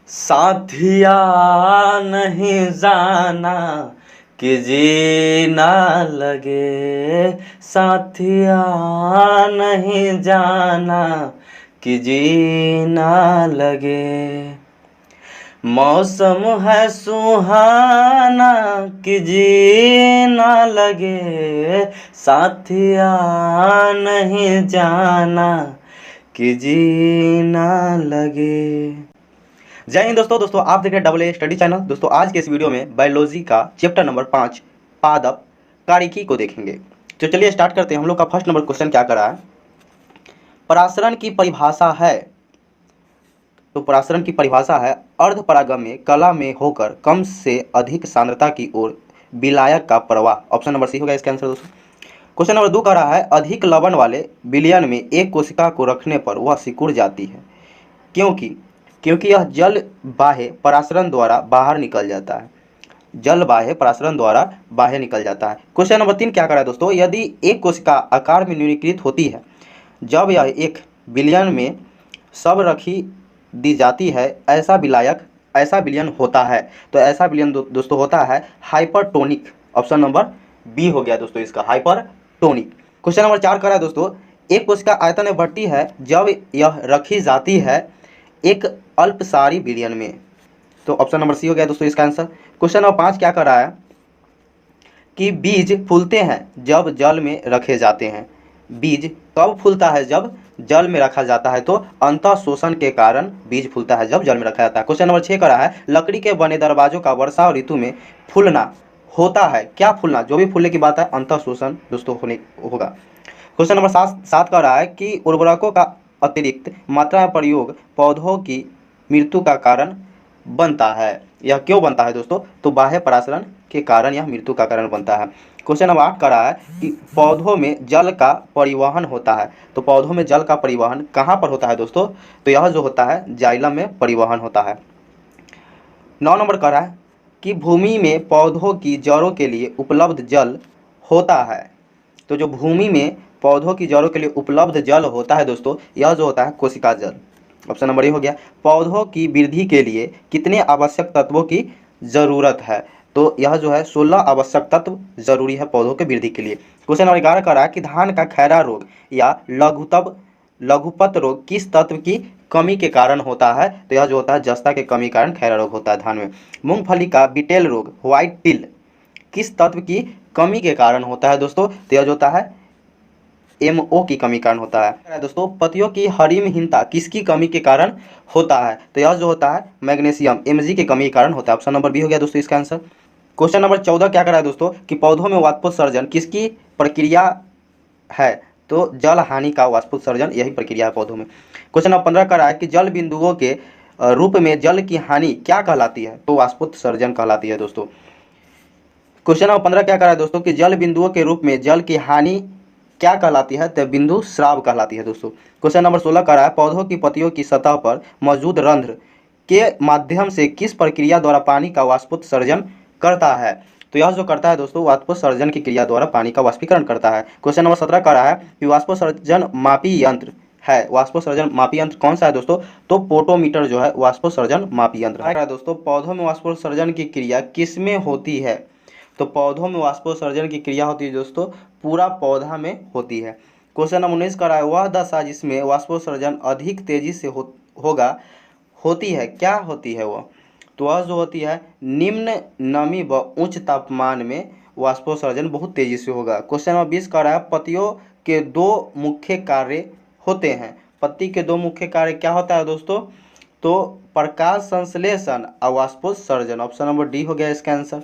साथिया नहीं जाना कि जीना लगे, साथिया नहीं जाना कि जीना लगे। मौसम है सुहाना कि जीना लगे, साथिया नहीं जाना कि जीना लगे। जय हिंद दोस्तों आप देख रहे हैं डबल ए स्टडी चैनल। दोस्तों आज के इस वीडियो में बायोलॉजी का चैप्टर नंबर 5 पादप कारिकी को देखेंगे। तो चलिए स्टार्ट करते हैं। हम लोग का फर्स्ट नंबर क्वेश्चन क्या करा है, परासरण की परिभाषा है। तो परासरण की परिभाषा है अर्धपरागम्य कला में होकर कम से अधिक सांद्रता की ओर विलायक का प्रवाह। ऑप्शन नंबर सी होगा इसका आंसर दोस्तों। क्वेश्चन नंबर 2 कह रहा है अधिक लवण वाले विलयन में एक कोशिका को रखने पर वह सिकुड़ जाती है, क्योंकि यह जल बाह्य परासरण द्वारा बाहर निकल जाता है। जल बाह्य परासरण द्वारा बाहर निकल जाता है। क्वेश्चन नंबर 3 क्या कर रहा है दोस्तों, यदि एक कोशिका आकार में न्यूनीकृत होती है जब यह एक विलयन में सब रखी दी जाती है, ऐसा विलयन होता है। तो ऐसा विलयन दोस्तों होता है हाइपरटोनिक। ऑप्शन नंबर बी हो गया दोस्तों इसका, हाइपरटोनिक। क्वेश्चन नंबर 4 कर रहा है दोस्तों एक कोशिका आयतन में बढ़ती है जब यह रखी जाती है एक अल्पसारी विलयन में। तो ऑप्शन नंबर सी हो गया दोस्तों इसका आंसर। क्वेश्चन नंबर 5 क्या कर रहा है कि बीज फूलते हैं जब जल में रखे जाते हैं। बीज कब फूलता है, जब जल में रखा जाता है। तो अंतः शोषण के कारण बीज फूलता है जब जल में रखा जाता है। क्वेश्चन नंबर 6 कर रहा है लकड़ी के बने दरवाजों का वर्षा ऋतु में फूलना होता है। क्या फूलना, जो भी फूलने की बात है अंतः शोषण दोस्तों होने होगा। क्वेश्चन नंबर 7 कर रहा है कि उर्वरकों का अतिरिक्त मात्रा में प्रयोग पौधों की मृत्यु का कारण बनता है। यह क्यों बनता है दोस्तों, तो बाह्य परासरण के कारण यह मृत्यु का कारण बनता है। क्वेश्चन नंबर 8 कर रहा है कि पौधों में जल का परिवहन होता है। तो पौधों में जल का परिवहन कहाँ पर होता है दोस्तों, तो यह जो होता है जाइलम में परिवहन होता है। 9 नंबर कर रहा है कि भूमि में पौधों की जड़ों के लिए उपलब्ध जल होता है। तो जो भूमि में पौधों की जड़ों के लिए उपलब्ध जल होता है दोस्तों, यह जो होता है कोशिका जल। ऑप्शन नंबर ए हो गया। पौधों की वृद्धि के लिए कितने आवश्यक तत्वों की ज़रूरत है, तो यह जो है 16 आवश्यक तत्व जरूरी है पौधों के वृद्धि के लिए। क्वेश्चन नंबर 11 कर रहा है कि धान का खैरा रोग या लघुपत रोग किस तत्व की कमी के कारण होता है, तो यह जो होता है जस्ता के कमी के कारण खैरा रोग होता है धान में। मूंगफली का बिटेल रोग व्हाइट टिल किस तत्व की कमी के कारण होता है दोस्तों, तो यह जो होता है MO की कमी कारण होता है। दोस्तों पत्तियों की हरिमहीनता किसकी कमी के कारण होता है, तो यह जो होता है मैग्नीशियम Mg की कमी के कारण होता है। ऑप्शन नंबर बी हो गया दोस्तों इसका आंसर। क्वेश्चन नंबर 14 क्या कर रहा है दोस्तों कि पौधों में वाष्पोत्सर्जन किसकी प्रक्रिया है, तो जल हानि का वाष्पोत्सर्जन यही प्रक्रिया है पौधों में। क्वेश्चन नंबर 15 कर रहा है कि जल बिंदुओं के रूप में जल की हानि क्या कहलाती है, तो वाष्पोत्सर्जन कहलाती है दोस्तों। क्वेश्चन नंबर 15 क्या कर रहा है दोस्तों कि जल बिंदुओं के रूप में जल की हानि क्या कहलाती है, तो बिंदु स्राव कहलाती है दोस्तों। क्वेश्चन नंबर 16 कर रहा है पौधों की पत्तियों की सतह पर मौजूद रंध्र के माध्यम से किस प्रक्रिया द्वारा पानी का वाष्पोत्सर्जन करता है, तो यह जो करता है दोस्तों वाष्पोत्सर्जन की क्रिया द्वारा पानी का वाष्पीकरण करता है। क्वेश्चन नंबर 17 कर रहा है कि वाष्पोत्सर्जन मापी यंत्र है। वाष्पोत्सर्जन मापी यंत्र कौन सा है दोस्तों, तो पोटोमीटर जो है वाष्पोत्सर्जन मापी यंत्र है दोस्तों। पौधों में वाष्पोत्सर्जन की क्रिया किसमें होती है, तो पौधों में वाष्पोत्सर्जन की क्रिया होती है दोस्तों पूरा पौधा में होती है। क्वेश्चन नंबर 19 कर रहा है वह दशा जिसमें वाष्पोत्सर्जन अधिक तेजी से होती है, क्या होती है वह, तो वह जो होती है निम्न नमी व उच्च तापमान में वाष्पोत्सर्जन बहुत तेजी से होगा। क्वेश्चन नंबर 20 कर रहा है पत्तियों के दो मुख्य कार्य होते हैं। पत्ती के दो मुख्य कार्य क्या होता है दोस्तों, तो प्रकाश संश्लेषण और वाष्पोत्सर्जन। ऑप्शन नंबर डी हो गया इसका आंसर।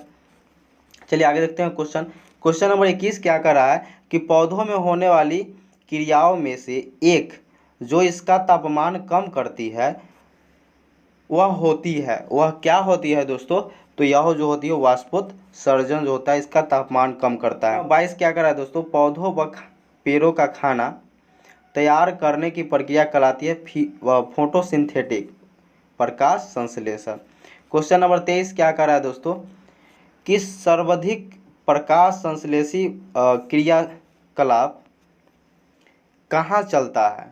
चलिए आगे देखते हैं क्वेश्चन नंबर 21 क्या कर रहा है कि पौधों में होने वाली क्रियाओं में से एक जो इसका तापमान कम करती है वह क्या होती है दोस्तों, तो यह जो होती है वाष्पोत्सर्जन जो होता है इसका तापमान कम करता है। 22 क्या कर रहा है दोस्तों पौधों व पेड़ों का खाना तैयार करने की प्रक्रिया कहलाती है फोटोसिंथेटिक प्रकाश संश्लेषण। क्वेश्चन नंबर 23 क्या कर रहा है दोस्तों कि सर्वाधिक प्रकाश संश्लेषी क्रियाकलाप कहाँ चलता है,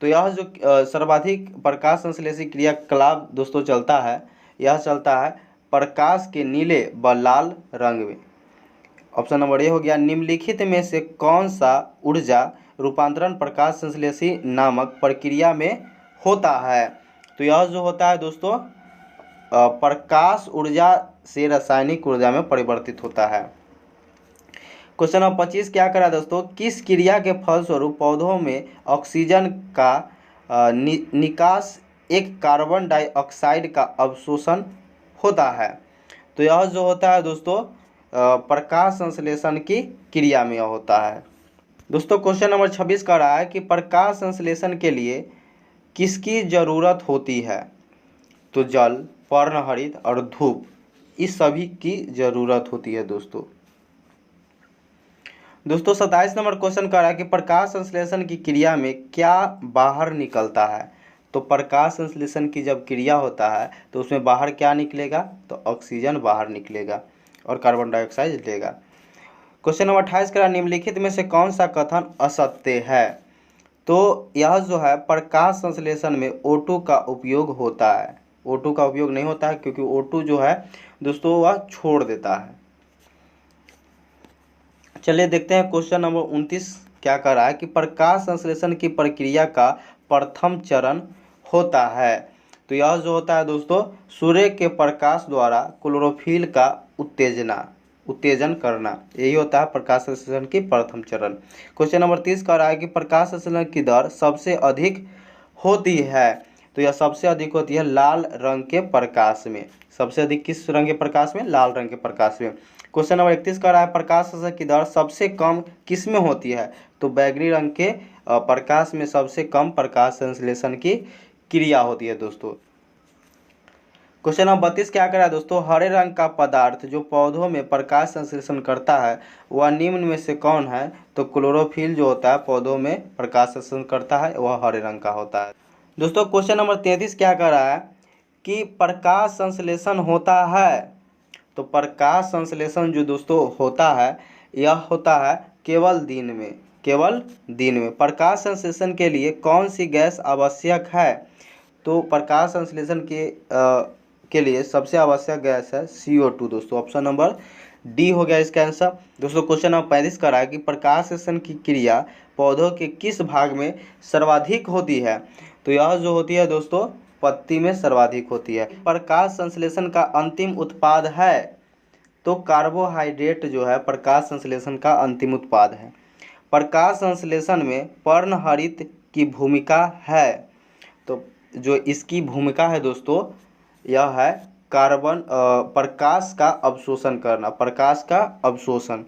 तो यह जो सर्वाधिक प्रकाश संश्लेषी क्रियाकलाप दोस्तों चलता है, यह चलता है प्रकाश के नीले व लाल रंग में। ऑप्शन नंबर ए हो गया। निम्नलिखित में से कौन सा ऊर्जा रूपांतरण प्रकाश संश्लेषी नामक प्रक्रिया में होता है? तो यह जो होता है दोस्तों प्रकाश ऊर्जा से रासायनिक ऊर्जा में परिवर्तित होता है। क्वेश्चन नंबर 25 क्या करा दोस्तों? किस क्रिया के फलस्वरूप पौधों में ऑक्सीजन का निकास एक कार्बन डाइऑक्साइड का अवशोषण होता है? तो यह जो होता है दोस्तों प्रकाश संश्लेषण की क्रिया में होता है। दोस्तों क्वेश्चन नंबर 26 का रहा है कि प्रकाश संश्लेषण के लिए किसकी जरूरत होती है? तो जल, पर्णहरित और धूप, इस सभी की जरूरत होती है दोस्तों। 27 नंबर क्वेश्चन कर रहा है कि प्रकाश संश्लेषण की क्रिया में क्या बाहर निकलता है? तो प्रकाश संश्लेषण की जब क्रिया होता है तो उसमें बाहर क्या निकलेगा? तो ऑक्सीजन बाहर निकलेगा और कार्बन डाइऑक्साइड लेगा। क्वेश्चन नंबर 28 का निम्नलिखित में से कौन सा कथन असत्य है? तो यह जो है प्रकाश संश्लेषण में O2 का उपयोग होता है। O2 का उपयोग नहीं होता है क्योंकि O2 जो है दोस्तों वह छोड़ देता है। चलिए देखते हैं क्वेश्चन नंबर 29 क्या कर रहा है कि प्रकाश संश्लेषण की प्रक्रिया का प्रथम चरण होता है। तो यह जो होता है दोस्तों सूर्य के प्रकाश द्वारा क्लोरोफिल का उत्तेजन करना, यही होता है प्रकाश संश्लेषण की प्रथम चरण। क्वेश्चन नंबर 30 कर रहा है कि प्रकाश संश्लेषण की दर सबसे अधिक होती है। तो यह सबसे अधिक होती है लाल रंग के प्रकाश में। सबसे अधिक किस रंग के प्रकाश में? लाल रंग के प्रकाश में। क्वेश्चन नंबर 31 का रहा है प्रकाश संश्लेषण की दर सबसे कम किस में होती है? तो बैगनी रंग के प्रकाश में सबसे कम प्रकाश संश्लेषण की क्रिया होती है दोस्तों। क्वेश्चन नंबर 32 क्या कर रहा है दोस्तों? हरे रंग का पदार्थ जो पौधों में प्रकाश संश्लेषण करता है वह निम्न में से कौन है? तो क्लोरोफिल जो होता है पौधों में प्रकाश संश्लेषण करता है वह हरे रंग का होता है दोस्तों। क्वेश्चन नंबर 33 क्या कर रहा है कि प्रकाश संश्लेषण होता है? तो प्रकाश संश्लेषण जो दोस्तों होता है यह होता है केवल दिन में। प्रकाश संश्लेषण के लिए कौन सी गैस आवश्यक है? तो प्रकाश संश्लेषण के लिए सबसे आवश्यक गैस है CO2 दोस्तों। ऑप्शन नंबर डी हो गया इसका आंसर दोस्तों। क्वेश्चन नंबर 35 का है कि प्रकाश संश्लेषण की क्रिया पौधों के किस भाग में सर्वाधिक होती है? तो यह जो होती है दोस्तों पत्ती में सर्वाधिक होती है। प्रकाश संश्लेषण का अंतिम उत्पाद है? तो कार्बोहाइड्रेट जो है प्रकाश संश्लेषण का अंतिम उत्पाद है। प्रकाश संश्लेषण में पर्णहरित की भूमिका है? तो जो इसकी भूमिका है दोस्तों यह है प्रकाश का अवशोषण करना, प्रकाश का अवशोषण।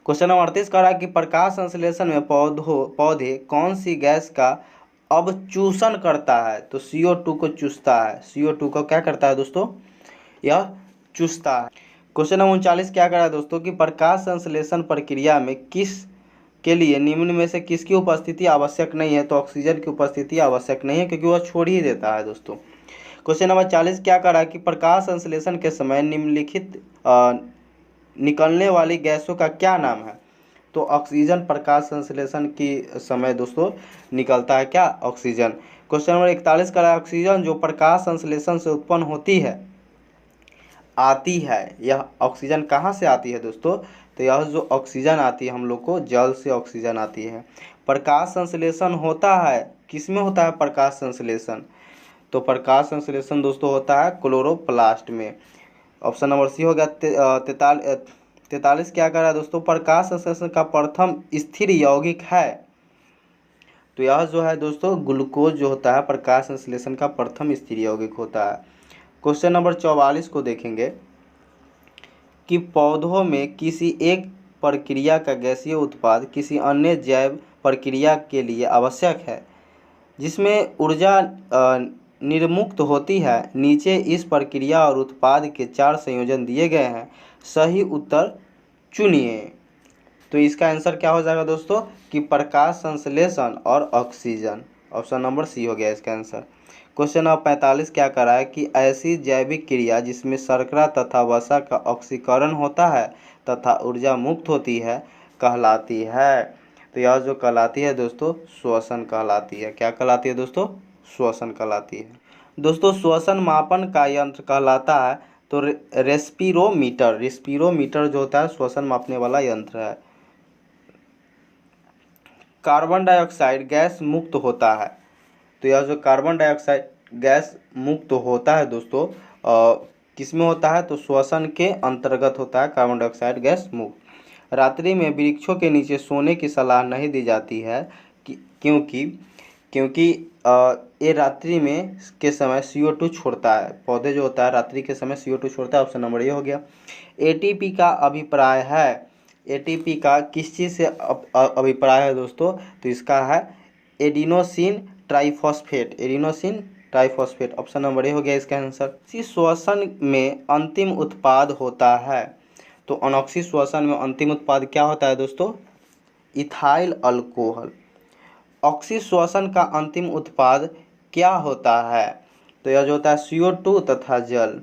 क्वेश्चन नंबर 38 कह रहा है कि प्रकाश संश्लेषण में पौधे कौन सी गैस का अवचूषण करता है? तो CO2 को चूसता है। CO2 को क्या करता है दोस्तों? यह चूसता है। क्वेश्चन नंबर 39 क्या कर रहा है दोस्तों कि प्रकाश संश्लेषण प्रक्रिया में किस के लिए निम्न में से किसकी उपस्थिति आवश्यक नहीं है? तो ऑक्सीजन की उपस्थिति आवश्यक नहीं है क्योंकि वह छोड़ ही देता है दोस्तों। क्वेश्चन नंबर 40 क्या कर रहा है कि प्रकाश संश्लेषण के समय निम्नलिखित निकलने वाली गैसों का क्या नाम है? तो ऑक्सीजन प्रकाश संश्लेषण की समय दोस्तों निकलता है क्या? ऑक्सीजन। क्वेश्चन नंबर 41 का है ऑक्सीजन जो प्रकाश संश्लेषण से उत्पन्न होती है आती है, यह ऑक्सीजन कहाँ से आती है दोस्तों? तो यह जो ऑक्सीजन आती है हम लोग को जल से ऑक्सीजन आती है। प्रकाश संश्लेषण होता है किस में होता है प्रकाश संश्लेषण? तो प्रकाश संश्लेषण दोस्तों होता है क्लोरोप्लास्ट में। ऑप्शन नंबर सी हो गया। 43 क्या कर रहा है दोस्तों? प्रकाश संश्लेषण का प्रथम स्थिर यौगिक है? तो यह जो है दोस्तों ग्लूकोज जो होता है प्रकाश संश्लेषण का प्रथम स्थिर यौगिक होता है। क्वेश्चन नंबर 44 को देखेंगे कि पौधों में किसी एक प्रक्रिया का गैसीय उत्पाद किसी अन्य जैव प्रक्रिया के लिए आवश्यक है जिसमें ऊर्जा निर्मुक्त होती है। नीचे इस प्रक्रिया और उत्पाद के 4 संयोजन दिए गए हैं, सही उत्तर चुनिए। तो इसका आंसर क्या हो जाएगा दोस्तों कि प्रकाश संश्लेषण और ऑक्सीजन। ऑप्शन नंबर सी हो गया इसका आंसर। क्वेश्चन नंबर 45 क्या कर रहा है कि ऐसी जैविक क्रिया जिसमें शर्करा तथा वसा का ऑक्सीकरण होता है तथा ऊर्जा मुक्त होती है कहलाती है? तो यह जो कहलाती है दोस्तों श्वसन कहलाती है। क्या कहलाती है दोस्तों? श्वसन कहलाती है। दोस्तों श्वसन मापन का यंत्र कहलाता है तो रेस्पिरोमीटर। रेस्पिरोमीटर जो होता है श्वसन मापने वाला यंत्र है। कार्बन डाइऑक्साइड गैस मुक्त होता है। तो यह जो कार्बन डाइऑक्साइड गैस मुक्त होता है दोस्तों किस में होता है? तो श्वसन के अंतर्गत होता है कार्बन डाइऑक्साइड गैस मुक्त। रात्रि में वृक्षों के नीचे सोने की सलाह नहीं दी जाती है क्योंकि क्योंकि ये रात्रि में के समय CO2 छोड़ता है। पौधे जो होता है रात्रि के समय CO2 छोड़ता है। ऑप्शन नंबर ये हो गया। ATP का अभिप्राय है। ATP का किस चीज़ से अभिप्राय है दोस्तों? तो इसका है adenosine triphosphate. Adenosine triphosphate. Option number A हो गया इसका आंसर। इसी श्वसन में अंतिम उत्पाद होता है। तो अनॉक्सी श्वसन में अंतिम उत्पाद क्या होता है दोस्तों? Ethyl alcohol. ऑक्सी श्वसन का अंतिम उत्पाद क्या होता है? तो यह जो होता है CO2 तथा जल।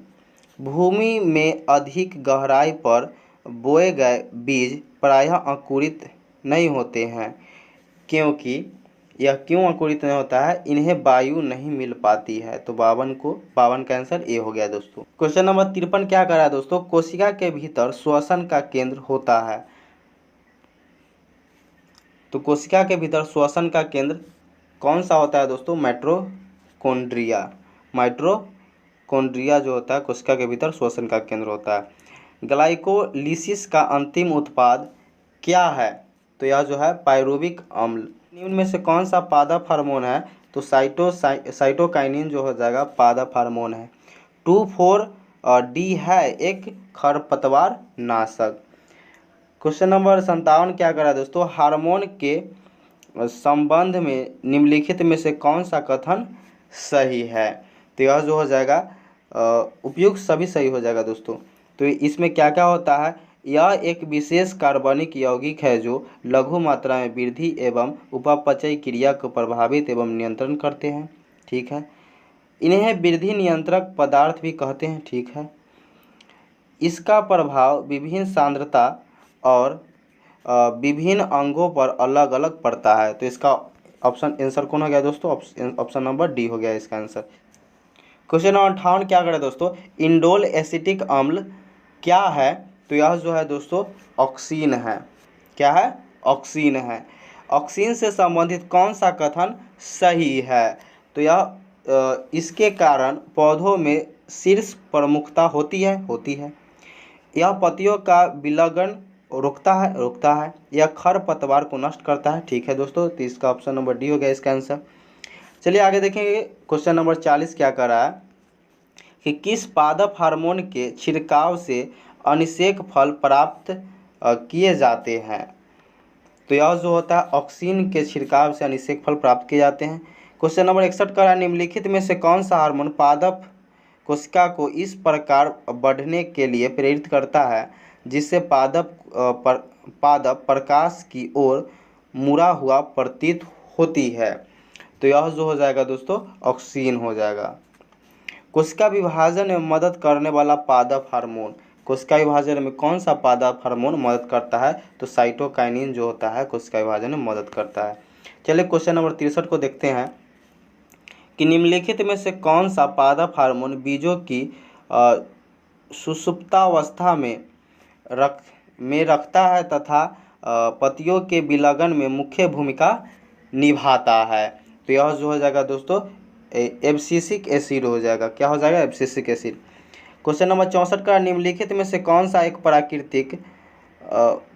भूमि में अधिक गहराई पर बोए गए बीज प्रायः अंकुरित नहीं होते हैं क्योंकि यह क्यों अंकुरित नहीं होता है? इन्हें वायु नहीं मिल पाती है। तो 52 का आंसर ए हो गया दोस्तों। क्वेश्चन नंबर 53 क्या कर रहा है दोस्तों? कोशिका के भीतर श्वसन का केंद्र होता है। तो कोशिका के भीतर श्वसन का केंद्र कौन सा होता है दोस्तों? माइटोकॉन्ड्रिया। माइटोकॉन्ड्रिया जो होता है कोशिका के भीतर श्वसन का केंद्र होता है। ग्लाइकोलिसिस का अंतिम उत्पाद क्या है? तो यह जो है पायरुविक अम्ल। निम्न में से कौन सा पादप हार्मोन है? तो साइटोकाइनिन जो हो जाएगा पादप हार्मोन है। 2,4-D है एक खरपतवार नाशक। क्वेश्चन नंबर 57 क्या कर रहा है दोस्तों? हार्मोन के संबंध में निम्नलिखित में से कौन सा कथन सही है? तो यह जो हो जाएगा उपयुक्त सभी सही हो जाएगा दोस्तों। तो इसमें क्या क्या होता है? यह एक विशेष कार्बनिक यौगिक है जो लघु मात्रा में वृद्धि एवं उपापचय क्रिया को प्रभावित एवं नियंत्रण करते हैं। ठीक है। इन्हें वृद्धि नियंत्रक पदार्थ भी कहते हैं। ठीक है। इसका प्रभाव विभिन्न सांद्रता और विभिन्न अंगों पर अलग अलग पड़ता है। तो इसका ऑप्शन आंसर कौन हो गया दोस्तों? ऑप्शन नंबर डी हो गया इसका आंसर। क्वेश्चन नंबर 58 क्या करे दोस्तों? इंडोल एसिटिक अम्ल क्या है? तो यह जो है दोस्तों ऑक्सीन है। क्या है? ऑक्सीन है। ऑक्सीन से संबंधित कौन सा कथन सही है? तो यह इसके कारण पौधों में शीर्ष प्रमुखता होती है। यह पत्तियों का विलयन रोकता है। यह खरपतवार को नष्ट करता है। ठीक है दोस्तों। तो इसका ऑप्शन नंबर डी हो गया इसका आंसर। चलिए आगे देखेंगे। क्वेश्चन नंबर 40 क्या कर रहा है कि किस पादप हार्मोन के छिड़काव से अनिषेक फल प्राप्त किए जाते हैं? तो यह जो होता है ऑक्सीन के छिड़काव से अनिषेक फल प्राप्त किए जाते हैं। क्वेश्चन नंबर 61 कर रहा है निम्नलिखित में से कौन सा हार्मोन पादप कोशिका को इस प्रकार बढ़ने के लिए प्रेरित करता है जिससे पादप प्रकाश की ओर मुड़ा हुआ प्रतीत होती है? तो यह जो हो जाएगा दोस्तों ऑक्सीन हो जाएगा। कोशिका विभाजन में मदद करने वाला पादप हार्मोन। कोशिका विभाजन में कौन सा पादप हार्मोन मदद करता है? तो साइटोकाइनिन जो होता है कोशिका विभाजन में मदद करता है। चलिए क्वेश्चन नंबर 63 को देखते हैं कि निम्नलिखित में से कौन सा पादप हार्मोन बीजों की सुषुप्तावस्था में रखता है तथा पत्तियों के विलयन में मुख्य भूमिका निभाता है? तो यह जो हो जाएगा दोस्तों एब्सिसिक एसिड हो जाएगा। क्या हो जाएगा? Abscisic acid. क्वेश्चन नंबर 64 का निम्नलिखित में से कौन सा एक प्राकृतिक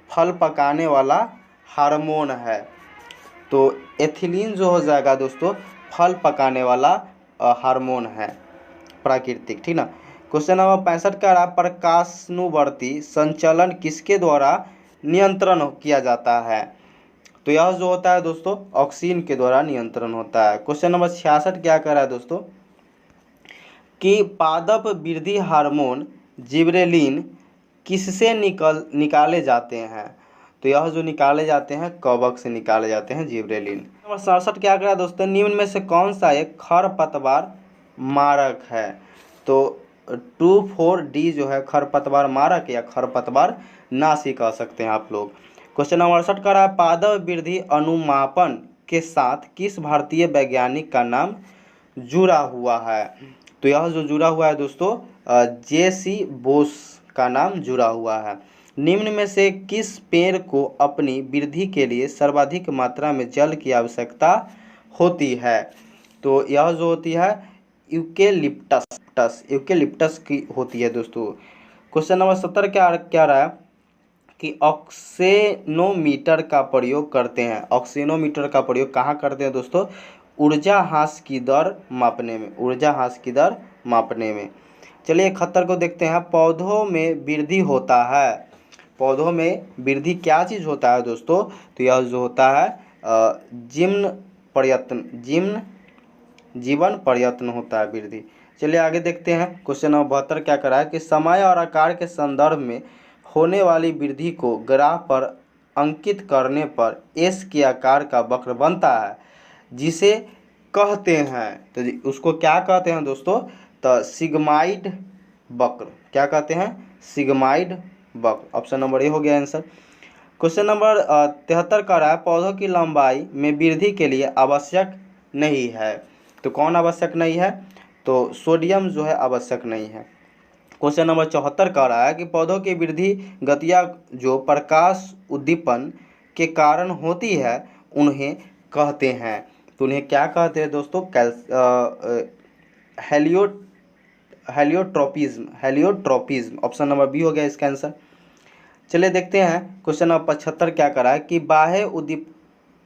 फल पकाने वाला हार्मोन है? तो एथिलीन जो हो जाएगा दोस्तों फल पकाने वाला हार्मोन है प्राकृतिक। ठीक ना। क्वेश्चन नंबर 65 का प्रकाशानुवर्ती संचलन किसके द्वारा नियंत्रण किया जाता है? तो यह जो होता है दोस्तों ऑक्सीन के द्वारा नियंत्रण होता है। क्वेश्चन नंबर 66 क्या कर रहा है दोस्तों कि पादप वृद्धि हार्मोन जिबरेलिन किससे निकाले जाते हैं? तो यह जो निकाले जाते हैं कवक से निकाले जाते हैं जिबरेलिन। नंबर 67 क्या कर रहा है दोस्तों निम्न में से कौन सा एक खरपतवार मारक है? तो 2,4-D जो है खरपतवार मारक या खरपतवार नाशी कह सकते हैं आप लोग। क्वेश्चन नंबर 68 का रहा है पादप वृद्धि अनुमापन के साथ किस भारतीय वैज्ञानिक का नाम जुड़ा हुआ है। तो यह जो जुड़ा हुआ है दोस्तों जे.सी. बोस का नाम जुड़ा हुआ है। निम्न में से किस पेड़ को अपनी वृद्धि के लिए सर्वाधिक मात्रा में जल की आवश्यकता होती है। तो यह जो होती है यूकेलिप्टस की होती है दोस्तों। क्वेश्चन नंबर 70 क्या रहा है कि ऑक्सेनोमीटर का प्रयोग करते हैं। ऑक्सेनोमीटर का प्रयोग कहाँ करते हैं दोस्तों। ऊर्जा ह्रास की दर मापने में। चलिए 71 को देखते हैं। पौधों में वृद्धि होता है। पौधों में वृद्धि क्या चीज़ होता है दोस्तों। तो यह जो होता है जीवन प्रयत्न होता है वृद्धि। चलिए आगे देखते हैं। क्वेश्चन नंबर 72 क्या करा है कि समय और आकार के संदर्भ में होने वाली वृद्धि को ग्राफ पर अंकित करने पर एस के आकार का वक्र बनता है जिसे कहते हैं। तो उसको क्या कहते हैं दोस्तों। तो सिग्माइड वक्र। क्या कहते हैं। सिग्माइड वक्र। ऑप्शन नंबर ए हो गया आंसर। क्वेश्चन नंबर 73 का रहा है पौधों की लंबाई में वृद्धि के लिए आवश्यक नहीं है। तो कौन आवश्यक नहीं है। तो सोडियम जो है आवश्यक नहीं है। क्वेश्चन नंबर 74 का रहा है कि पौधों की वृद्धि गतियाँ जो प्रकाश उद्दीपन के कारण होती है उन्हें कहते हैं। तो उन्हें क्या कहते हैं दोस्तों। हेलियोट्रोपिज्म। ऑप्शन नंबर बी हो गया इसका आंसर। चलिए देखते हैं। क्वेश्चन नंबर 75 क्या करा है कि बाह्य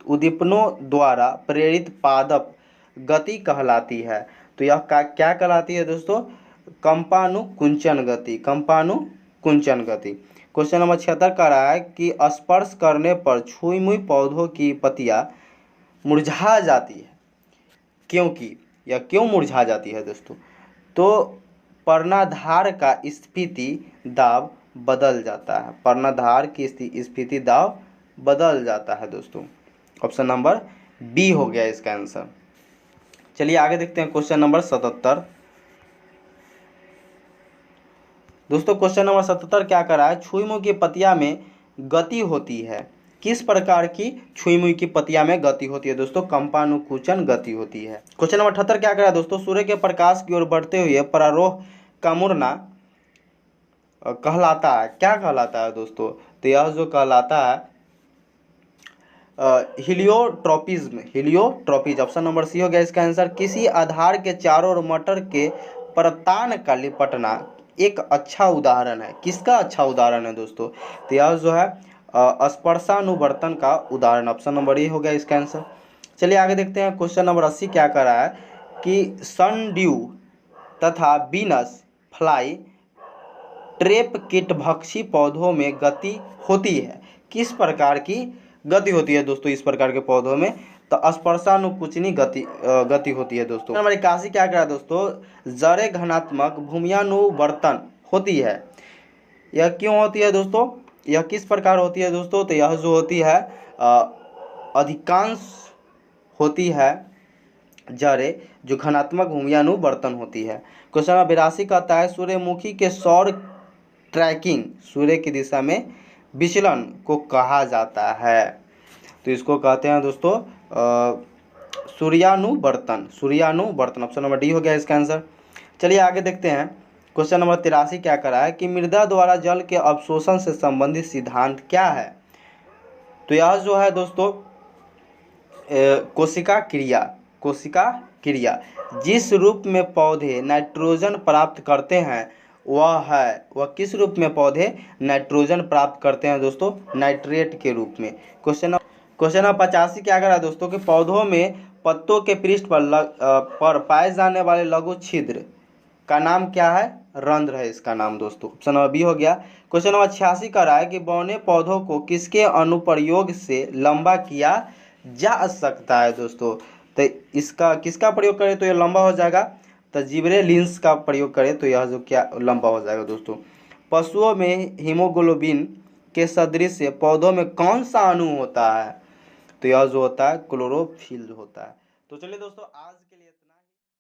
उद्दीपनों द्वारा प्रेरित पादप गति कहलाती है। तो यह क्या कहलाती है दोस्तों। कंपानुकुंचन गति। क्वेश्चन नंबर 76 का रहा है कि स्पर्श करने पर छुई मुई पौधों की पत्तियां मुरझा जाती है क्योंकि यह क्यों मुरझा जाती है दोस्तों। तो पर्णाधार का स्फीति दाब बदल जाता है। पर्णाधार की स्फीति दाब बदल जाता है दोस्तों। ऑप्शन नंबर बी हो गया इसका आंसर। चलिए आगे देखते हैं। क्वेश्चन नंबर 77 दोस्तों। क्वेश्चन नंबर 77 क्या कर रहा है छुई मुई की पत्तियां में गति होती है। किस प्रकार की छुई मुई की पत्तियां में गति होती है दोस्तों। कंपानुकुंचन गति होती है। क्वेश्चन नंबर 78 क्या कर रहा है दोस्तों। सूर्य के प्रकाश की ओर बढ़ते हुए परारोह का मुड़ना कहलाता है। क्या कहलाता है दोस्तों। तो यह जो कहलाता है हिलियोट्रोपिज्म। ऑप्शन नंबर सी हो गया इसका आंसर। किसी आधार के चारों ओर मटर के परतान का लिपटना एक अच्छा उदाहरण है। किसका अच्छा उदाहरण है दोस्तों। तो यह जो है स्पर्शानुवर्तन का उदाहरण। ऑप्शन नंबर ए हो गया इसका आंसर। चलिए आगे देखते हैं। क्वेश्चन नंबर 80 क्या कर रहा है कि सनड्यू तथा बीनस फ्लाई ट्रेप कीटभक्षी पौधों में गति होती है। किस प्रकार की गति होती है दोस्तों इस प्रकार के पौधों में। तो स्पर्शानुकुंचनी गति होती है दोस्तों। नंबर 81 क्या करा दोस्तों जड़े घनात्मक भूमियानुवर्तन होती है। यह क्यों होती है दोस्तों। यह किस प्रकार होती है दोस्तों। तो यह जो होती है अधिकांश होती है जड़े जो घनात्मक भूमियानुवर्तन होती है। क्वेश्चन नंबर 82 कहता है सूर्यमुखी के सौर ट्रैकिंग सूर्य की दिशा में विचलन को कहा जाता है। तो इसको कहते हैं दोस्तों सूर्यानुवर्तन। ऑप्शन नंबर डी हो गया इसका आंसर। चलिए आगे देखते हैं। क्वेश्चन नंबर 83 क्या करा है कि मृदा द्वारा जल के अवशोषण से संबंधित सिद्धांत क्या है। तो यह जो है दोस्तों कोशिका क्रिया जिस रूप में पौधे नाइट्रोजन प्राप्त करते हैं वह किस रूप में पौधे नाइट्रोजन प्राप्त करते हैं दोस्तों। नाइट्रेट के रूप में। क्वेश्चन नंबर 85 क्या करा दोस्तों कि पौधों में पत्तों के पृष्ठ पर पाए जाने वाले लघु छिद्र का नाम क्या है। रंध्र है इसका नाम दोस्तों। ऑप्शन नंबर बी हो गया। क्वेश्चन नंबर 86 का रहा है कि बौने पौधों को किसके अनुप्रयोग से लंबा किया जा सकता है दोस्तों। तो इसका किसका प्रयोग करें तो यह लंबा हो जाएगा। तो जिबरेलिन्स का प्रयोग करें तो यह जो क्या लंबा हो जाएगा दोस्तों। पशुओं में हीमोग्लोबिन के सदृश पौधों में कौन सा अणु होता है। तो यह जो होता है क्लोरोफिल होता है। तो चलिए दोस्तों आज